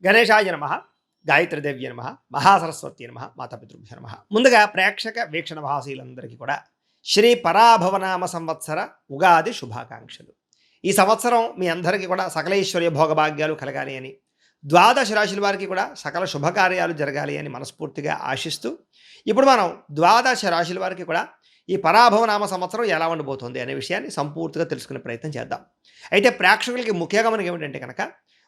గణేశాయ నమ, గాయత్రీదేవ్య నమ, మహాసరస్వతి నమ, మాతాపితృభ్య నమ. ముందుగా ప్రేక్షక వీక్షణ భాషీలందరికీ కూడా శ్రీ పరాభవనామ సంవత్సర ఉగాది శుభాకాంక్షలు. ఈ సంవత్సరం మీ అందరికీ కూడా సకలైశ్వర్య భోగభాగ్యాలు కలగాలి అని, ద్వాదశ రాశుల వారికి కూడా సకల శుభకార్యాలు జరగాలి అని మనస్ఫూర్తిగా ఆశిస్తూ, ఇప్పుడు మనం ద్వాదశ రాశుల వారికి కూడా ఈ పరాభవనామ సంవత్సరం ఎలా ఉండబోతుంది అనే విషయాన్ని సంపూర్తిగా తెలుసుకునే ప్రయత్నం చేద్దాం. అయితే ప్రేక్షకులకి ముఖ్యంగా మనకి ఏమిటంటే కనుక,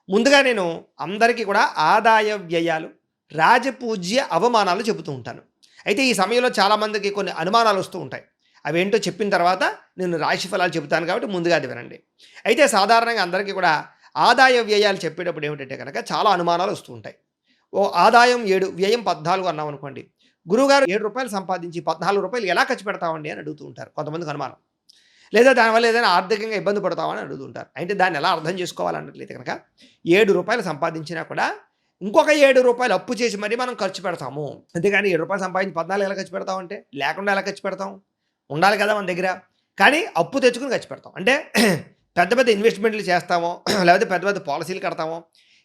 ముందుగా నేను అందరికీ కూడా ఆదాయ వ్యయాలు, రాజపూజ్య అవమానాలు చెబుతూ ఉంటాను. అయితే ఈ సమయంలో చాలామందికి కొన్ని అనుమానాలు వస్తూ ఉంటాయి. అవేంటో చెప్పిన తర్వాత నేను రాశి ఫలాలు చెబుతాను కాబట్టి ముందుగా అది వినండి. అయితే సాధారణంగా అందరికీ కూడా ఆదాయ వ్యయాలు చెప్పేటప్పుడు ఏమిటంటే కనుక చాలా అనుమానాలు వస్తూ ఉంటాయి. ఓ ఆదాయం 7, వ్యయం 14 అన్నాం అనుకోండి. గురువుగారు 7 రూపాయలు సంపాదించి 14 రూపాయలు ఎలా ఖర్చు పెడతామండి అని అడుగుతూ ఉంటారు కొంతమందికి అనుమానం. లేదా దానివల్ల ఏదైనా ఆర్థికంగా ఇబ్బంది పడతామని అడుగుతుంటారు. అయితే దాన్ని ఎలా అర్థం చేసుకోవాలన్నట్లయితే కనుక, 7 రూపాయలు సంపాదించినా కూడా ఇంకొక 7 రూపాయలు అప్పు చేసి మరీ మనం ఖర్చు పెడతాము. అంతేగాని 7 రూపాయలు సంపాదించి 14 ఎలా ఖర్చు పెడతామంటే, లేకుండా ఎలా ఖర్చు పెడతాం? ఉండాలి కదా మన దగ్గర. కానీ అప్పు తెచ్చుకుని ఖర్చు పెడతాం. అంటే పెద్ద పెద్ద ఇన్వెస్ట్మెంట్లు చేస్తామో, లేకపోతే పెద్ద పెద్ద పాలసీలు కడతామో,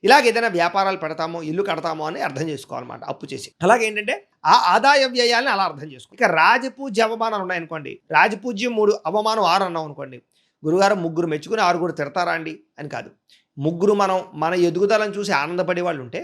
ఇలాగ ఏదైనా వ్యాపారాలు పెడతామో, ఇల్లు కడతామో అని అర్థం చేసుకోవాలన్నమాట అప్పు చేసి. అలాగే ఏంటంటే ఆ ఆదాయ వ్యయాలని అలా అర్థం చేసుకో. ఇక రాజపూజ్య అవమానాలు ఉన్నాయనుకోండి, రాజపూజ్యం 3, అవమానం 6 అన్నాం అనుకోండి. గురుగారు 3 మెచ్చుకుని 6 తిడతారా అండి అని కాదు. 3 మన ఎదుగుదలను చూసి ఆనందపడే వాళ్ళు ఉంటే,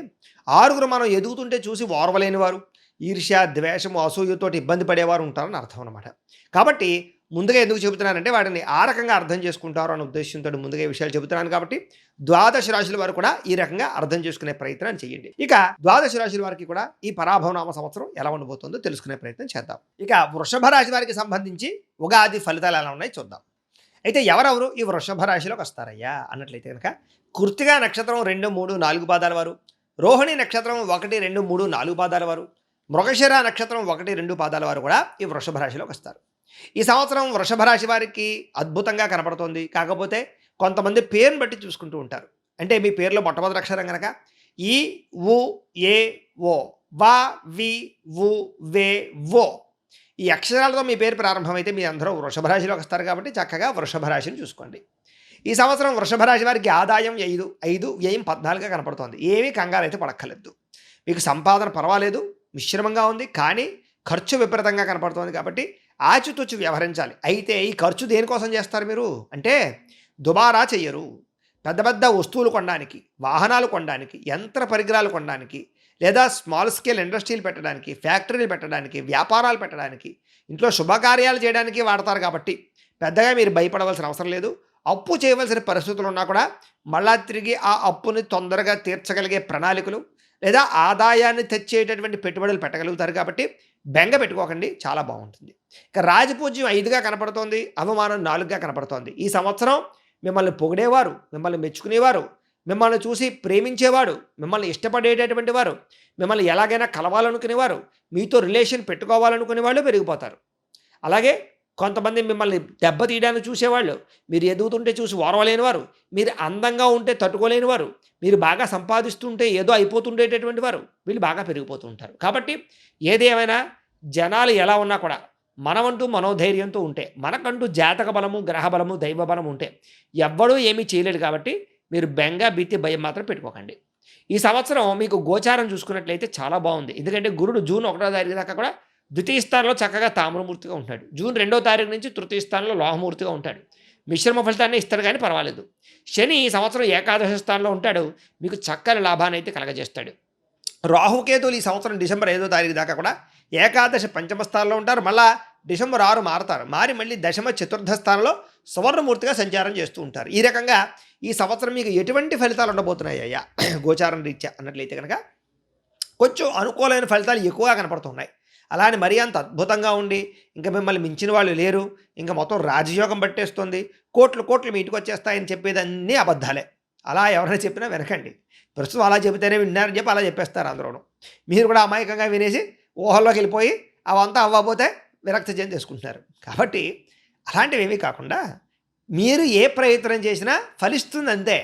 6 మనం ఎదుగుతుంటే చూసి ఓర్వలేని వారు, ఈర్ష్య, ద్వేషము, అసూయతోటి ఇబ్బంది పడేవారు ఉంటారని అర్థం అనమాట. కాబట్టి ముందుగా ఎందుకు చెబుతున్నానంటే, వాటిని ఆ రకంగా అర్థం చేసుకుంటారు అనే ఉద్దేశంతో ముందుగా ఈ విషయాలు చెబుతున్నాను. కాబట్టి ద్వాదశ రాశుల వారు కూడా ఈ రకంగా అర్థం చేసుకునే ప్రయత్నం చేయండి. ఇక ద్వాదశ రాశుల వారికి కూడా ఈ పరాభవనామ సంవత్సరం ఎలా ఉండబోతుందో తెలుసుకునే ప్రయత్నం చేద్దాం. ఇక వృషభ రాశి వారికి సంబంధించి ఉగాది ఫలితాలు ఎలా ఉన్నాయో చూద్దాం. అయితే ఎవరెవరు ఈ వృషభ రాశిలోకి వస్తారయ్యా అన్నట్లయితే కనుక, కృత్తిక నక్షత్రం 2, 3, 4 పాదాల వారు, రోహిణి నక్షత్రం 1, 2, 3, 4 పాదాల వారు, మృగశిర నక్షత్రం 1, 2 పాదాల వారు కూడా ఈ వృషభ రాశిలోకి వస్తారు. ఈ సంవత్సరం వృషభ రాశి వారికి అద్భుతంగా కనపడుతోంది. కాకపోతే కొంతమంది పేరుని బట్టి చూసుకుంటూ ఉంటారు. అంటే మీ పేరులో మొట్టమొదటి అక్షరం కనుక ఈ, ఉ, ఏ, ఓ, వా, వి, వు, వే, ఓ, ఈ అక్షరాలతో మీ పేరు ప్రారంభమైతే మీ అందరూ వృషభ రాశిలోకి వస్తారు. కాబట్టి చక్కగా వృషభ రాశిని చూసుకోండి. ఈ సంవత్సరం వృషభ రాశి వారికి ఆదాయం 5, వ్యయం 14గా కనపడుతోంది. ఏమీ కంగారు అయితే పడక్కర్లేదు. మీకు సంపాదన పర్వాలేదు, మిశ్రమంగా ఉంది, కానీ ఖర్చు విపరీతంగా కనపడుతోంది. కాబట్టి ఆచితూచి వ్యవహరించాలి. అయితే ఈ ఖర్చు దేనికోసం చేస్తారు మీరు అంటే, దుబారా చెయ్యరు. పెద్ద పెద్ద వస్తువులు కొనడానికి, వాహనాలు కొనడానికి, యంత్ర పరికరాలు కొనడానికి, లేదా స్మాల్ స్కేల్ ఇండస్ట్రీలు పెట్టడానికి, ఫ్యాక్టరీలు పెట్టడానికి, వ్యాపారాలు పెట్టడానికి, ఇంట్లో శుభకార్యాలు చేయడానికి వాడతారు. కాబట్టి పెద్దగా మీరు భయపడవలసిన అవసరం లేదు. అప్పు చేయవలసిన పరిస్థితులు ఉన్నా కూడా మళ్ళా తిరిగి ఆ అప్పుని తొందరగా తీర్చగలిగే ప్రణాళికలు, లేదా ఆదాయాన్ని తెచ్చేటటువంటి పెట్టుబడులు పెట్టగలుగుతారు. కాబట్టి బెంగ పెట్టుకోకండి, చాలా బాగుంటుంది. ఇక రాజపూజ్యం 5గా కనపడుతోంది, అవమానం 4గా కనపడుతోంది. ఈ సంవత్సరం మిమ్మల్ని పొగిడేవారు, మిమ్మల్ని మెచ్చుకునేవారు, మిమ్మల్ని చూసి ప్రేమించేవాడు, మిమ్మల్ని ఇష్టపడేటటువంటి వారు, మిమ్మల్ని ఎలాగైనా కలవాలనుకునేవారు, మీతో రిలేషన్ పెట్టుకోవాలనుకునే వాళ్ళు పెరిగిపోతారు. అలాగే కొంతమంది మిమ్మల్ని దెబ్బతీయడానికి చూసేవాళ్ళు, మీరు ఎదుగుతుంటే చూసి ఓర్వలేని వారు, మీరు అందంగా ఉంటే తట్టుకోలేని వారు, మీరు బాగా సంపాదిస్తుంటే ఏదో అయిపోతుండేటటువంటి వారు, వీళ్ళు బాగా పెరిగిపోతూ ఉంటారు. కాబట్టి ఏదేమైనా జనాలు ఎలా ఉన్నా కూడా మనమంటూ మనోధైర్యంతో ఉంటే, మనకంటూ జాతక బలము, గ్రహ బలము, దైవ బలం ఉంటే ఎవ్వడూ ఏమీ చేయలేడు. కాబట్టి మీరు బెంగ, భీతి, భయం మాత్రం పెట్టుకోకండి. ఈ సంవత్సరం మీకు గోచారం చూసుకున్నట్లయితే చాలా బాగుంది. ఎందుకంటే గురుడు జూన్ 1వ తారీఖు దాకా కూడా ద్వితీయ స్థానంలో చక్కగా తామ్రమూర్తిగా ఉంటాడు. జూన్ 2వ తారీఖు నుంచి తృతీయ స్థానంలో లోహమూర్తిగా ఉంటాడు. మిశ్రమ ఫలితాన్ని ఇస్తాడు కానీ పర్వాలేదు. శని ఈ సంవత్సరం ఏకాదశ స్థానంలో ఉంటాడు, మీకు చక్కని లాభాన్ని అయితే కలగజేస్తాడు. రాహుకేతువులు ఈ సంవత్సరం డిసెంబర్ 5వ తారీఖు దాకా కూడా ఏకాదశ పంచమ స్థానంలో ఉంటారు. మళ్ళీ డిసెంబర్ 6 మారతారు. మారి మళ్ళీ దశమ చతుర్థ స్థానంలో సువర్ణమూర్తిగా సంచారం చేస్తూ ఉంటారు. ఈ రకంగా ఈ సంవత్సరం మీకు ఎటువంటి ఫలితాలు ఉండబోతున్నాయి అయ్యా గోచారం రీత్యా అన్నట్లయితే కనుక, కొంచెం అనుకూలమైన ఫలితాలు ఎక్కువగా కనపడుతున్నాయి. అలానే మరీ అంత అద్భుతంగా ఉండి ఇంకా మిమ్మల్ని మించిన వాళ్ళు లేరు, ఇంకా మొత్తం రాజయోగం పట్టేస్తుంది, కోట్లు మీ ఇంటికి వచ్చేస్తాయని చెప్పేది అన్నీ అబద్ధాలే. అలా ఎవరైనా చెప్పినా వినకండి. ప్రస్తుతం అలా చెబితేనే విన్నారని చెప్పి అలా చెప్పేస్తారు అందరూ. మీరు కూడా అమాయకంగా వినేసి ఊహల్లోకి వెళ్ళిపోయి అవంతా అవ్వకపోతే విరక్తి చెందేసుకుంటున్నారు. కాబట్టి అలాంటివి ఏమీ కాకుండా మీరు ఏ ప్రయత్నం చేసినా ఫలిస్తుంది అంతే.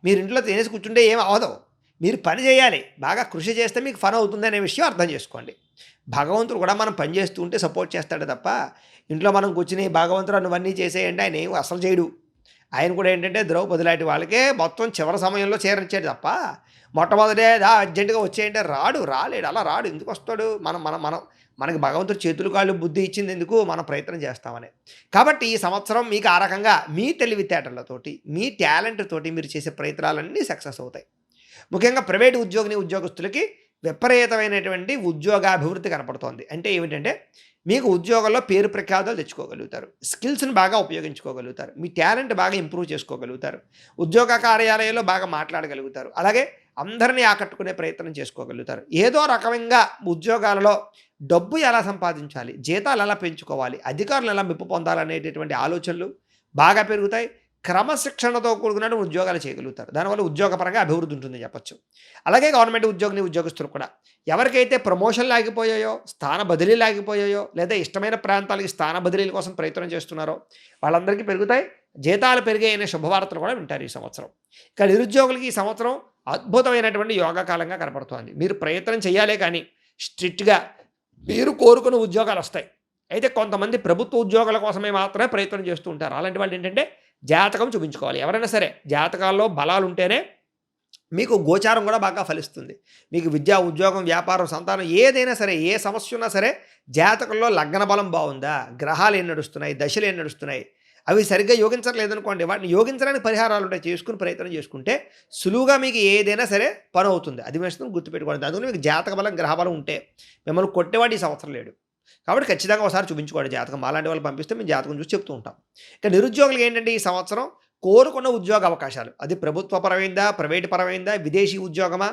మీరు ఇంట్లో తినేసి కూర్చుంటే ఏం అవ్వదు. మీరు పని చేయాలి, బాగా కృషి చేస్తే మీకు పని అవుతుంది అనే విషయం అర్థం చేసుకోండి. భగవంతుడు కూడా మనం పని చేస్తూ ఉంటే సపోర్ట్ చేస్తాడు తప్ప, ఇంట్లో మనం కూర్చుని భగవంతుడు నువ్వన్నీ చేసేయండి ఆయన ఏం అసలు చేయడు. ఆయన కూడా ఏంటంటే ద్రౌపది లాంటి వాళ్ళకే మొత్తం చివరి సమయంలో చీరనిచ్చాడు తప్ప మొట్టమొదటే అర్జెంటుగా వచ్చేయంటే రాలేడు, అలా రాడు. ఎందుకు వస్తాడు? మనం మనం మనం మనకి భగవంతుడు చేతులు కాళ్ళు బుద్ధి ఇచ్చింది ఎందుకు? మనం ప్రయత్నం చేస్తామని. కాబట్టి ఈ సంవత్సరం మీకు ఆ రకంగా మీ తెలివితేటలతోటి, మీ టాలెంట్ తోటి మీరు చేసే ప్రయత్నాలన్నీ సక్సెస్ అవుతాయి. ముఖ్యంగా ప్రైవేట్ ఉద్యోగస్తులకి విపరీతమైనటువంటి ఉద్యోగాభివృద్ధి కనపడుతోంది. అంటే ఏమిటంటే మీకు ఉద్యోగంలో పేరు ప్రఖ్యాతులు తెచ్చుకోగలుగుతారు, స్కిల్స్ని బాగా ఉపయోగించుకోగలుగుతారు, మీ టాలెంట్ బాగా ఇంప్రూవ్ చేసుకోగలుగుతారు, ఉద్యోగ కార్యాలయాల్లో బాగా మాట్లాడగలుగుతారు, అలాగే అందరినీ ఆకట్టుకునే ప్రయత్నం చేసుకోగలుగుతారు. ఏదో రకంగా ఉద్యోగాలలో డబ్బు ఎలా సంపాదించాలి, జీతాలు ఎలా పెంచుకోవాలి, అధికారులు ఎలా మెప్పు పొందాలనేటటువంటి ఆలోచనలు బాగా పెరుగుతాయి. క్రమశిక్షణతో కూడుకున్న ఉద్యోగాలు చేయగలుగుతారు. దానివల్ల ఉద్యోగపరంగా అభివృద్ధి ఉంటుందని చెప్పొచ్చు. అలాగే గవర్నమెంట్ ఉద్యోగస్తులు కూడా ఎవరికైతే ప్రమోషన్లు ఆగిపోయాయో, స్థాన బదిలీలు ఆగిపోయాయో, లేదా ఇష్టమైన ప్రాంతాలకి స్థాన బదిలీల కోసం ప్రయత్నం చేస్తున్నారో వాళ్ళందరికీ పెరుగుతాయి. జీతాలు పెరిగే అనే శుభవార్తలు కూడా వింటారు ఈ సంవత్సరం. ఇక నిరుద్యోగులకి ఈ సంవత్సరం అద్భుతమైనటువంటి యోగకాలంగా కనపడుతోంది. మీరు ప్రయత్నం చేయాలే కానీ స్ట్రిక్ట్గా మీరు కోరుకున్న ఉద్యోగాలు వస్తాయి. అయితే కొంతమంది ప్రభుత్వ ఉద్యోగాల కోసమే మాత్రమే ప్రయత్నం చేస్తూ ఉంటారు. అలాంటి వాళ్ళు ఏంటంటే జాతకం చూపించుకోవాలి. ఎవరైనా సరే జాతకాల్లో బలాలు ఉంటేనే మీకు గోచారం కూడా బాగా ఫలిస్తుంది. మీకు విద్య, ఉద్యోగం, వ్యాపారం, సంతానం ఏదైనా సరే, ఏ సమస్య ఉన్నా సరే జాతకంలో లగ్న బలం బాగుందా, గ్రహాలు ఏం నడుస్తున్నాయి, దశలు ఏం నడుస్తున్నాయి, అవి సరిగ్గా యోగించట్లేదనుకోండి, వాటిని యోగించడానికి పరిహారాలు ఉంటాయి. చేసుకుని ప్రయత్నం చేసుకుంటే సులువుగా మీకు ఏదైనా సరే పని అవుతుంది. అది విషయం గుర్తుపెట్టుకోండి. అందుకని మీకు జాతక బలం, గ్రహ బలం ఉంటే మిమ్మల్ని కొట్టేవాడు ఈ సంవత్సరం లేడు. కాబట్టి ఖచ్చితంగా ఒకసారి చూపించుకోండి జాతకం. అలాంటి వాళ్ళు పంపిస్తే మేము జాతకం చూసి చెప్తూ ఉంటాం. ఇక నిరుద్యోగులకు ఏంటంటే ఈ సంవత్సరం కోరుకున్న ఉద్యోగ అవకాశాలు, అది ప్రభుత్వ పరమైందా, ప్రైవేట్ పరమైందా, విదేశీ ఉద్యోగమా,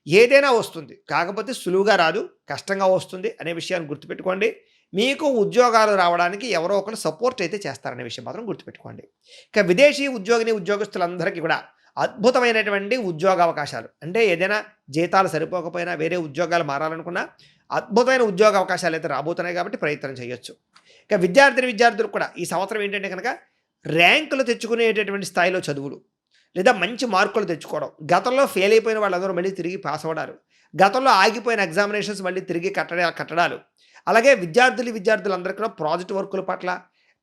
ఏదైనా వస్తుంది. కాకపోతే సులువుగా రాదు, కష్టంగా వస్తుంది అనే విషయాన్ని గుర్తుపెట్టుకోండి. మీకు ఉద్యోగాలు రావడానికి ఎవరో ఒకరు సపోర్ట్ అయితే చేస్తారనే విషయం మాత్రం గుర్తుపెట్టుకోండి. ఇక విదేశీ ఉద్యోగస్తులందరికీ కూడా అద్భుతమైనటువంటి ఉద్యోగ అవకాశాలు, అంటే ఏదైనా జీతాలు సరిపోకపోయినా వేరే ఉద్యోగాలు మారాలనుకున్నా అద్భుతమైన ఉద్యోగ అవకాశాలు అయితే రాబోతున్నాయి. కాబట్టి ప్రయత్నం చేయొచ్చు. ఇక విద్యార్థులకు కూడా ఈ సంవత్సరం ఏంటంటే కనుక ర్యాంకులు తెచ్చుకునేటటువంటి స్థాయిలో చదువులు, లేదా మంచి మార్కులు తెచ్చుకోవడం, గతంలో ఫెయిల్ అయిపోయిన వాళ్ళందరూ మళ్ళీ తిరిగి పాస్ అవ్వడాలు, గతంలో ఆగిపోయిన ఎగ్జామినేషన్స్ మళ్ళీ తిరిగి కట్టడాలు, అలాగే విద్యార్థులందరికీ కూడా ప్రాజెక్ట్ వర్కుల పట్ల,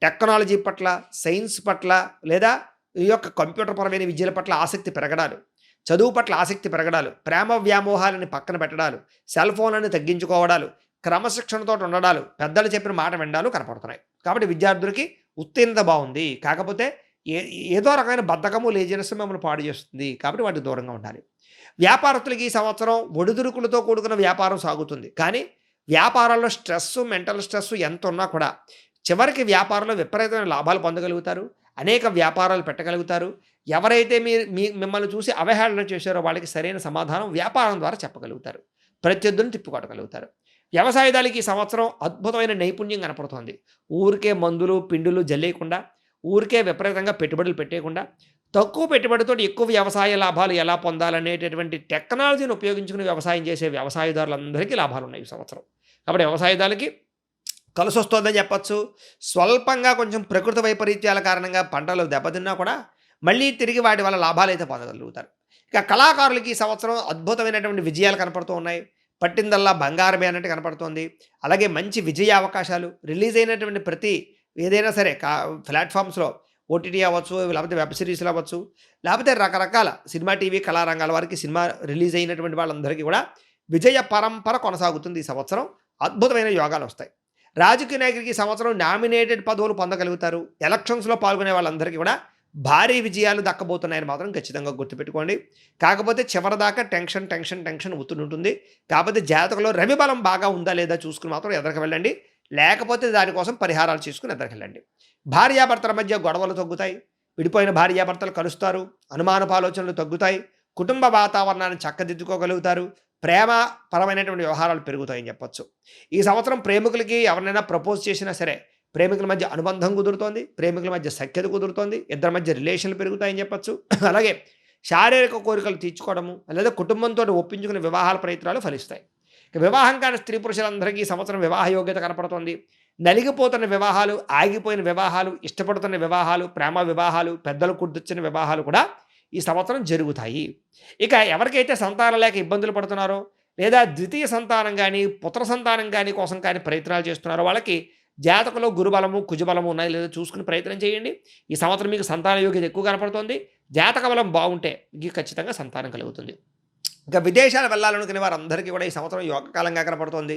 టెక్నాలజీ పట్ల, సైన్స్ పట్ల, లేదా ఈ యొక్క కంప్యూటర్ పరమైన విద్యల పట్ల ఆసక్తి పెరగడాలు, చదువు పట్ల ఆసక్తి పెరగడాలు, ప్రేమ వ్యామోహాలని పక్కన పెట్టడాలు, సెల్ ఫోన్లను తగ్గించుకోవడాలు, క్రమశిక్షణతో ఉండడాలు, పెద్దలు చెప్పిన మాట వినడాలు కనపడుతున్నాయి. కాబట్టి విద్యార్థులకి ఉత్తీర్ణత బాగుంది. కాకపోతే ఏదో రకమైన బద్ధకము, లేజినెస్ మిమ్మల్ని పాడు చేస్తుంది. కాబట్టి వాటికి దూరంగా ఉండాలి. వ్యాపారస్తులకి ఈ సంవత్సరం ఒడిదుడుకులతో కూడుకున్న వ్యాపారం సాగుతుంది. కానీ వ్యాపారాల్లో మెంటల్ స్ట్రెస్ ఎంత ఉన్నా కూడా చివరికి వ్యాపారంలో విపరీతమైన లాభాలు పొందగలుగుతారు. అనేక వ్యాపారాలు పెట్టగలుగుతారు. ఎవరైతే మిమ్మల్ని చూసి అవహేళన చేశారో వాళ్ళకి సరైన సమాధానం వ్యాపారం ద్వారా చెప్పగలుగుతారు. ప్రత్యర్థులను తిప్పుకొట్టగలుగుతారు. వ్యవసాయదారులకి ఈ సంవత్సరం అద్భుతమైన నైపుణ్యం కనపడుతోంది. ఊరికే మందులు, పిండులు జల్లేయకుండా, ఊరికే విపరీతంగా పెట్టుబడులు పెట్టేయకుండా, తక్కువ పెట్టుబడితో ఎక్కువ వ్యవసాయ లాభాలు ఎలా పొందాలనేటటువంటి టెక్నాలజీని ఉపయోగించుకుని వ్యవసాయం చేసే వ్యవసాయదారులందరికీ లాభాలు ఉన్నాయి ఈ సంవత్సరం. కాబట్టి వ్యవసాయదారులకి కలిసి వస్తుందని చెప్పచ్చు. స్వల్పంగా కొంచెం ప్రకృతి వైపరీత్యాల కారణంగా పంటలు దెబ్బతిన్నా కూడా మళ్ళీ తిరిగి వాటి వల్ల లాభాలు అయితే పొందగలుగుతారు. ఇక కళాకారులకి ఈ సంవత్సరం అద్భుతమైనటువంటి విజయాలు కనపడుతూ ఉన్నాయి. పట్టిందల్లా బంగారమే అన్నట్టు కనపడుతోంది. అలాగే మంచి విజయ అవకాశాలు, రిలీజ్ అయినటువంటి ప్రతి ఏదైనా సరే ప్లాట్ఫామ్స్లో ఓటీటీ అవ్వచ్చు, లేకపోతే వెబ్ సిరీస్లు అవ్వచ్చు, లేకపోతే రకరకాల సినిమా, టీవీ, కళారంగాల వారికి సినిమా రిలీజ్ అయినటువంటి వాళ్ళందరికీ కూడా విజయ పరంపర కొనసాగుతుంది. ఈ సంవత్సరం అద్భుతమైన యోగాలు వస్తాయి. రాజకీయ నాయకుడికి ఈ సంవత్సరం నామినేటెడ్ పదవులు పొందగలుగుతారు. ఎలక్షన్స్లో పాల్గొనే వాళ్ళందరికీ కూడా భారీ విజయాలు దక్కబోతున్నాయని మాత్రం ఖచ్చితంగా గుర్తుపెట్టుకోండి. కాకపోతే చివరిదాకా టెన్షన్ ఉంటుంది. కాకపోతే జాతకంలో రవి బలం బాగా ఉందా లేదా చూసుకుని మాత్రం ఎదరికి వెళ్ళండి. లేకపోతే దానికోసం పరిహారాలు చేసుకుని ఎదరికి వెళ్ళండి. భార్యాభర్తల మధ్య గొడవలు తగ్గుతాయి. విడిపోయిన భార్యాభర్తలు కలుస్తారు. అనుమానపు ఆలోచనలు తగ్గుతాయి. కుటుంబ వాతావరణాన్ని చక్కదిద్దుకోగలుగుతారు. ప్రేమ పరమైనటువంటి వ్యవహారాలు పెరుగుతాయని చెప్పొచ్చు. ఈ సంవత్సరం ప్రేమికులకి ఎవరినైనా ప్రపోజ్ చేసినా సరే ప్రేమికుల మధ్య అనుబంధం కుదురుతోంది, ప్రేమికుల మధ్య సఖ్యత కుదురుతోంది, ఇద్దరి మధ్య రిలేషన్లు పెరుగుతాయని చెప్పొచ్చు. అలాగే శారీరక కోరికలు తీర్చుకోవడము, లేదా కుటుంబంతో ఒప్పించుకునే వివాహాల ప్రయత్నాలు ఫలిస్తాయి. వివాహం కాని స్త్రీ పురుషులందరికీ ఈ సంవత్సరం వివాహ యోగ్యత కనపడుతోంది. నలిగిపోతున్న వివాహాలు, ఆగిపోయిన వివాహాలు, ఇష్టపడుతున్న వివాహాలు, ప్రేమ వివాహాలు, పెద్దలు కుర్దొచ్చిన వివాహాలు కూడా ఈ సంవత్సరం జరుగుతాయి. ఇక ఎవరికైతే సంతానం లేక ఇబ్బందులు పడుతున్నారో, లేదా ద్వితీయ సంతానం కానీ పుత్ర సంతానం కానీ కోసం కానీ ప్రయత్నాలు చేస్తున్నారో వాళ్ళకి జాతకంలో గురుబలము కుజబలము ఉన్నాయి లేదో చూసుకుని ప్రయత్నం చేయండి. ఈ సంవత్సరం మీకు సంతాన యోగ్యత ఎక్కువ కనపడుతోంది. జాతక బలం బాగుంటే మీకు ఖచ్చితంగా సంతానం కలుగుతుంది. ఇంకా విదేశాలు వెళ్ళాలనుకునే వారందరికీ కూడా ఈ సంవత్సరం యోగకాలంగా కనపడుతోంది.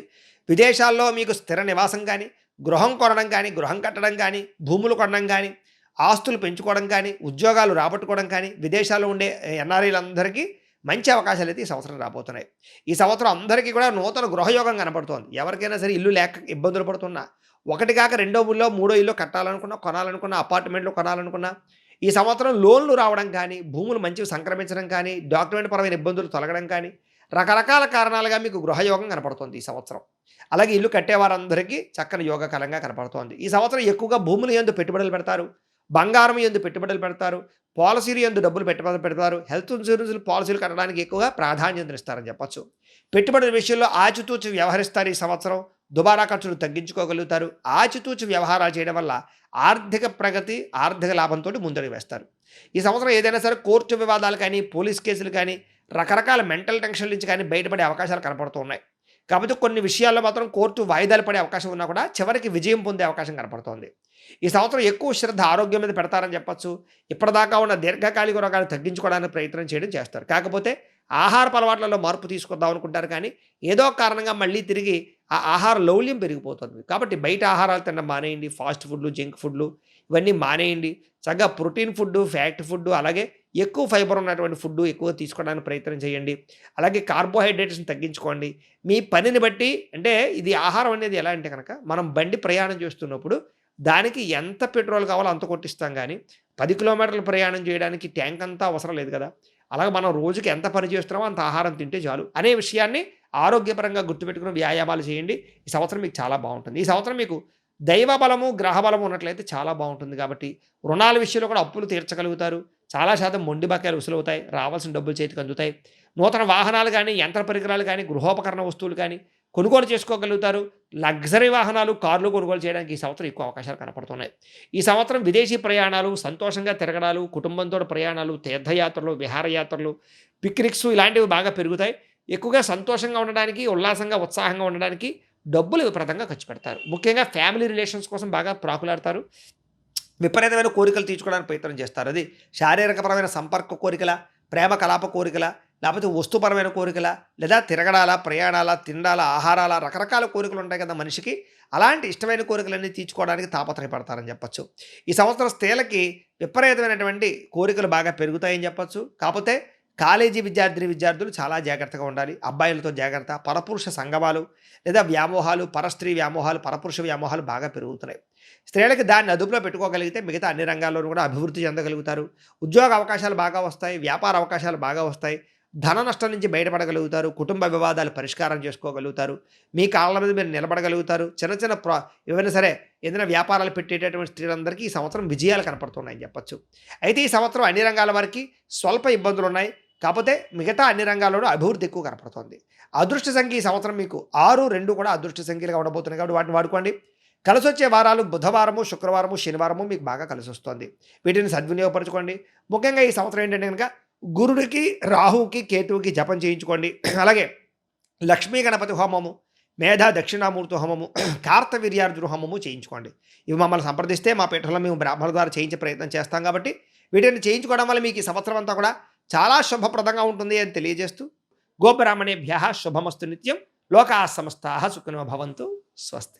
విదేశాల్లో మీకు స్థిర నివాసం కానీ, గృహం కొనడం కానీ, గృహం కట్టడం కానీ, భూములు కొనడం కానీ, ఆస్తులు పెంచుకోవడం కానీ, ఉద్యోగాలు రాబట్టుకోవడం కానీ, విదేశాల్లో ఉండే ఎన్ఆర్ఐలందరికీ మంచి అవకాశాలు అయితే ఈ సంవత్సరం రాబోతున్నాయి. ఈ సంవత్సరం అందరికీ కూడా నూతన గృహయోగం కనపడుతోంది. ఎవరికైనా సరే ఇల్లు లేక ఇబ్బందులు పడుతున్నా, ఒకటి కాక రెండో ఊళ్ళో మూడో ఇల్లు కట్టాలనుకున్నా, కొనాలనుకున్నా, అపార్ట్మెంట్లు కొనాలనుకున్నా, ఈ సంవత్సరం లోన్లు రావడం కానీ, భూములు మంచివి సంక్రమించడం కానీ, డాక్యుమెంట్ పరమైన ఇబ్బందులు తొలగడం కానీ, రకరకాల కారణాలుగా మీకు గృహయోగం కనపడుతుంది ఈ సంవత్సరం. అలాగే ఇల్లు కట్టేవారందరికీ చక్కని యోగకాలంగా కనపడుతోంది. ఈ సంవత్సరం ఎక్కువగా భూముల యందు పెట్టుబడులు పెడతారు, బంగారం యందు పెట్టుబడులు పెడతారు, పాలసీలు యందు డబ్బులు పెడతారు, హెల్త్ ఇన్సూరెన్స్లు పాలసీలు కట్టడానికి ఎక్కువగా ప్రాధాన్యత ఇస్తారని చెప్పొచ్చు. పెట్టుబడుల విషయంలో ఆచితూచి వ్యవహరిస్తారు ఈ సంవత్సరం. దుబారా ఖర్చులు తగ్గించుకోగలుగుతారు. ఆచితూచి వ్యవహారాలు చేయడం వల్ల ఆర్థిక ప్రగతి, ఆర్థిక లాభంతో ముందడుగు వేస్తారు. ఈ సంవత్సరం ఏదైనా సరే కోర్టు వివాదాలు కానీ, పోలీస్ కేసులు కానీ, రకరకాల మెంటల్ టెన్షన్ల నుంచి కానీ బయటపడే అవకాశాలు కనపడుతూ ఉన్నాయి. కాకపోతే కొన్ని విషయాల్లో మాత్రం కోర్టు వాయిదాలు పడే అవకాశం ఉన్నా కూడా చివరికి విజయం పొందే అవకాశం కనపడుతోంది. ఈ సంవత్సరం ఎక్కువ శ్రద్ధ ఆరోగ్యం మీద పెడతారని చెప్పొచ్చు. ఇప్పటిదాకా ఉన్న దీర్ఘకాలిక రోగాలు తగ్గించుకోవడానికి ప్రయత్నం చేయడం చేస్తారు. కాకపోతే ఆహారపు అలవాట్లలో మార్పు తీసుకొద్దాం అనుకుంటారు కానీ ఏదో కారణంగా మళ్ళీ తిరిగి ఆ ఆహార లౌల్యం పెరిగిపోతుంది. కాబట్టి బయట ఆహారాలు తినడం మానేయండి. ఫాస్ట్ ఫుడ్లు, జంక్ ఫుడ్లు ఇవన్నీ మానేయండి. చక్కగా ప్రోటీన్ ఫుడ్డు, ఫ్యాట్ ఫుడ్డు, అలాగే ఎక్కువ ఫైబర్ ఉన్నటువంటి ఫుడ్డు ఎక్కువ తీసుకోవడానికి ప్రయత్నం చేయండి. అలాగే కార్బోహైడ్రేట్స్ని తగ్గించుకోండి. మీ పనిని బట్టి అంటే ఇది ఆహారం అనేది ఎలా అంటే కనుక మనం బండి ప్రయాణం చేస్తున్నప్పుడు దానికి ఎంత పెట్రోల్ కావాలో అంత కొట్టిస్తాం కానీ 10 కిలోమీటర్లు ప్రయాణం చేయడానికి ట్యాంక్ అంతా అవసరం లేదు కదా. అలాగే మనం రోజుకి ఎంత పని చేస్తున్నామో అంత ఆహారం తింటే చాలు అనే విషయాన్ని ఆరోగ్యపరంగా గుర్తుపెట్టుకుని వ్యాయామాలు చేయండి. ఈ సంవత్సరం మీకు చాలా బాగుంటుంది. ఈ సంవత్సరం మీకు దైవ బలము, గ్రహ బలము ఉన్నట్లయితే చాలా బాగుంటుంది. కాబట్టి రుణాల విషయంలో కూడా అప్పులు తీర్చగలుగుతారు. చాలా శాతం మొండి బకాయిలు వసూలవుతాయి. రావాల్సిన డబ్బులు చేతికి అందుతాయి. నూతన వాహనాలు కానీ, యంత్ర పరికరాలు కానీ, గృహోపకరణ వస్తువులు కానీ కొనుగోలు చేసుకోగలుగుతారు. లగ్జరీ వాహనాలు, కార్లు కొనుగోలు చేయడానికి ఈ సంవత్సరం ఎక్కువ అవకాశాలు కనపడుతున్నాయి. ఈ సంవత్సరం విదేశీ ప్రయాణాలు, సంతోషంగా తిరగడాలు, కుటుంబంతో ప్రయాణాలు, తీర్థయాత్రలు, విహారయాత్రలు, పిక్నిక్స్ ఇలాంటివి బాగా పెరుగుతాయి. ఎక్కువగా సంతోషంగా ఉండడానికి, ఉల్లాసంగా, ఉత్సాహంగా ఉండడానికి డబ్బులు విపరీతంగా ఖర్చు పెడతారు. ముఖ్యంగా ఫ్యామిలీ రిలేషన్స్ కోసం బాగా ప్రాకులాడతారు. విపరీతమైన కోరికలు తీర్చుకోవడానికి ప్రయత్నం చేస్తారు. అది శారీరకపరమైన సంపర్క కోరికల, ప్రేమ కలాప కోరికల, లేకపోతే వస్తుపరమైన కోరికల, లేదా తిరగడాల, ప్రయాణాల, తిండాల, ఆహారాల, రకరకాల కోరికలు ఉంటాయి కదా మనిషికి. అలాంటి ఇష్టమైన కోరికలన్నీ తీర్చుకోవడానికి తాపత్రయపడతారని చెప్పచ్చు. ఈ సంవత్సరం స్త్రీలకి విపరీతమైనటువంటి కోరికలు బాగా పెరుగుతాయని చెప్పచ్చు. కాకపోతే కాలేజీ విద్యార్థులు చాలా జాగ్రత్తగా ఉండాలి. అబ్బాయిలతో జాగ్రత్త. పరపురుష సంగమాలు లేదా వ్యామోహాలు, పరస్త్రీ వ్యామోహాలు, పరపురుష వ్యామోహాలు బాగా పెరుగుతున్నాయి. స్త్రీలకి దాన్ని అదుపులో పెట్టుకోగలిగితే మిగతా అన్ని రంగాల్లోనూ కూడా అభివృద్ధి చెందగలుగుతారు. ఉద్యోగ అవకాశాలు బాగా వస్తాయి. వ్యాపార అవకాశాలు బాగా వస్తాయి. ధన నష్టం నుంచి బయటపడగలుగుతారు. కుటుంబ వివాదాలు పరిష్కారం చేసుకోగలుగుతారు. మీ కాళ్ళ మీద మీరు నిలబడగలుగుతారు. చిన్న చిన్న ఏవైనా సరే ఏదైనా వ్యాపారాలు పెట్టేటటువంటి స్త్రీలందరికీ ఈ సంవత్సరం విజయాలు కనపడుతున్నాయని చెప్పచ్చు. అయితే ఈ సంవత్సరం అన్ని రంగాల వారికి స్వల్ప ఇబ్బందులు ఉన్నాయి. కాకపోతే మిగతా అన్ని రంగాల్లోనూ అభివృద్ధి ఎక్కువ కనపడుతుంది. అదృష్ట సంఖ్య ఈ సంవత్సరం మీకు 6, 2 కూడా అదృష్ట సంఖ్యలుగా ఉండబోతున్నాయి. కాబట్టి వాటిని వాడుకోండి. కలిసి వచ్చే వారాలు బుధవారము, శుక్రవారము, శనివారము మీకు బాగా కలిసి వస్తుంది. వీటిని సద్వినియోగపరచుకోండి. ముఖ్యంగా ఈ సంవత్సరం ఏంటంటే కనుక గురుడికి, రాహువుకి, కేతువుకి జపం చేయించుకోండి. అలాగే లక్ష్మీ గణపతి హోమము, మేధా దక్షిణామూర్తి హోమము, కార్తవీర్యార్జున హోమము చేయించుకోండి. ఇవి మమ్మల్ని సంప్రదిస్తే మా పీఠంలో మేము బ్రాహ్మణ ద్వారా చేయించే ప్రయత్నం చేస్తాం. కాబట్టి వీటిని చేయించుకోవడం వల్ల మీకు ఈ సంవత్సరం అంతా కూడా చాలా శుభప్రదంగా ఉంటుంది అని తెలియజేస్తూ గోబ్రాహ్మణేభ్యః శుభమస్తు నిత్యం. లోకాః సమస్తాః సుఖినో భవంతు. స్వస్తి.